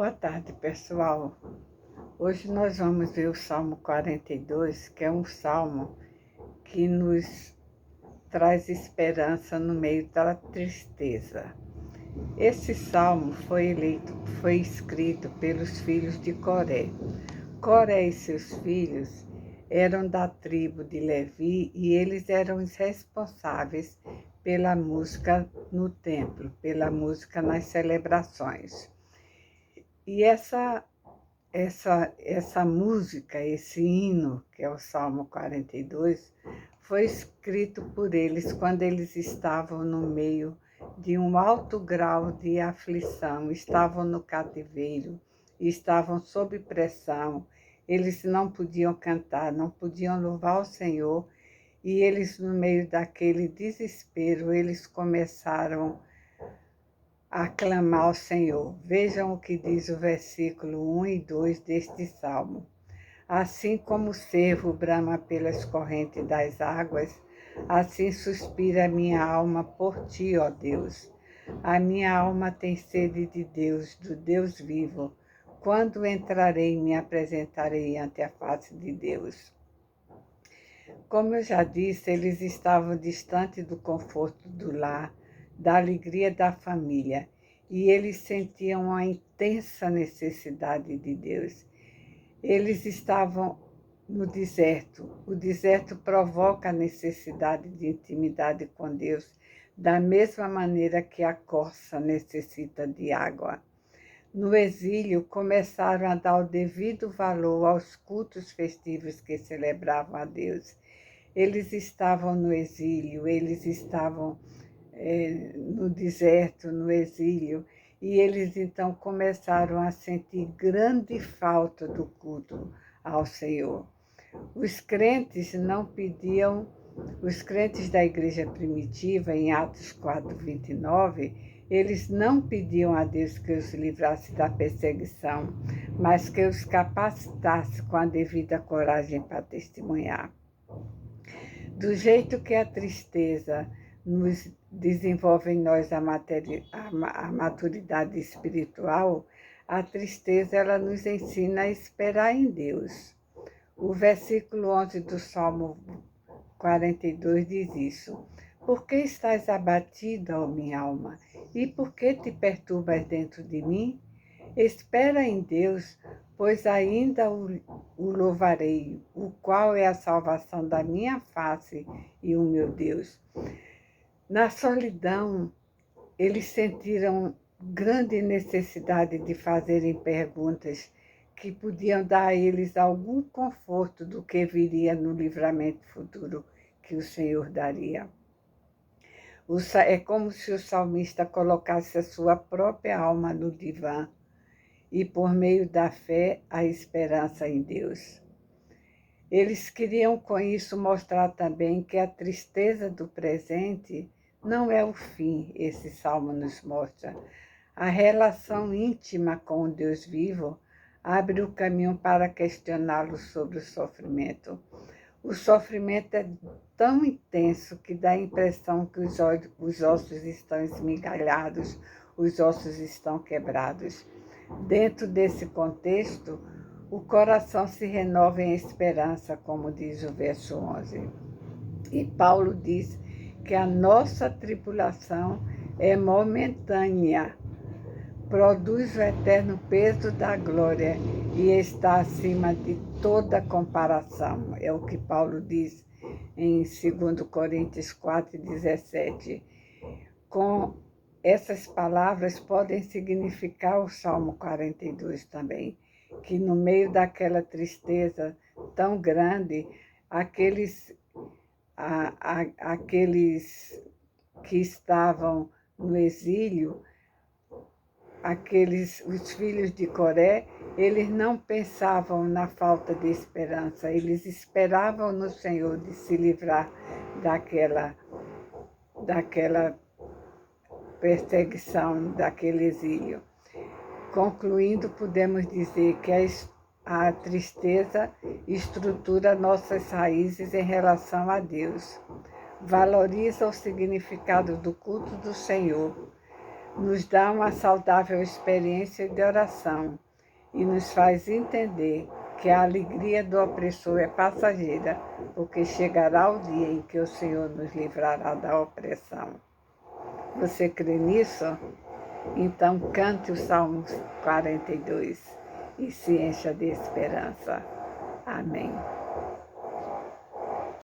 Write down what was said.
Boa tarde, pessoal. Hoje nós vamos ver o Salmo 42, que é um salmo que nos traz esperança no meio da tristeza. Esse salmo foi escrito pelos filhos de Coré. Coré e seus filhos eram da tribo de Levi e eles eram os responsáveis pela música no templo, pela música nas celebrações. E essa música, esse hino, que é o Salmo 42, foi escrito por eles quando eles estavam no meio de um alto grau de aflição, estavam no cativeiro, estavam sob pressão, eles não podiam cantar, não podiam louvar o Senhor, e eles, no meio daquele desespero, eles começaram a clamar ao Senhor. Vejam o que diz o versículo 1 e 2 deste salmo. Assim como o cervo brama pelas correntes das águas, assim suspira a minha alma por ti, ó Deus. A minha alma tem sede de Deus, do Deus vivo. Quando entrarei e me apresentarei ante a face de Deus. Como eu já disse, eles estavam distantes do conforto do lar, da alegria da família, e eles sentiam uma intensa necessidade de Deus. Eles estavam no deserto. O deserto provoca a necessidade de intimidade com Deus, da mesma maneira que a corça necessita de água. No exílio, começaram a dar o devido valor aos cultos festivos que celebravam a Deus. Eles estavam no exílio, eles estavam no deserto, no exílio, e eles então começaram a sentir grande falta do culto ao Senhor. Os crentes da igreja primitiva, em Atos 4:29, eles não pediam a Deus que os livrasse da perseguição, mas que os capacitasse com a devida coragem para testemunhar. Do jeito que a tristeza nos desenvolve em nós a maturidade espiritual, a tristeza ela nos ensina a esperar em Deus. O versículo 11 do Salmo 42 diz isso. Por que estás abatida, ó minha alma? E por que te perturbas dentro de mim? Espera em Deus, pois ainda o louvarei, o qual é a salvação da minha face e o meu Deus. Na solidão, eles sentiram grande necessidade de fazerem perguntas que podiam dar a eles algum conforto do que viria no livramento futuro que o Senhor daria. É como se o salmista colocasse a sua própria alma no divã e, por meio da fé, a esperança em Deus. Eles queriam com isso mostrar também que a tristeza do presente não é o fim, esse salmo nos mostra. A relação íntima com o Deus vivo abre o caminho para questioná-lo sobre o sofrimento. O sofrimento é tão intenso que dá a impressão que os ossos estão esmigalhados, os ossos estão quebrados. Dentro desse contexto, o coração se renova em esperança, como diz o verso 11. E Paulo diz que a nossa tribulação é momentânea, produz o eterno peso da glória e está acima de toda comparação. É o que Paulo diz em 2 Coríntios 4:17. Com essas palavras podem significar o Salmo 42 também, que no meio daquela tristeza tão grande, aqueles que estavam no exílio, os filhos de Coré, eles não pensavam na falta de esperança, eles esperavam no Senhor de se livrar daquela perseguição, daquele exílio. Concluindo, podemos dizer que a tristeza estrutura nossas raízes em relação a Deus, valoriza o significado do culto do Senhor, nos dá uma saudável experiência de oração e nos faz entender que a alegria do opressor é passageira, porque chegará o dia em que o Senhor nos livrará da opressão. Você crê nisso? Então cante o Salmo 42 e se encha de esperança. Amém.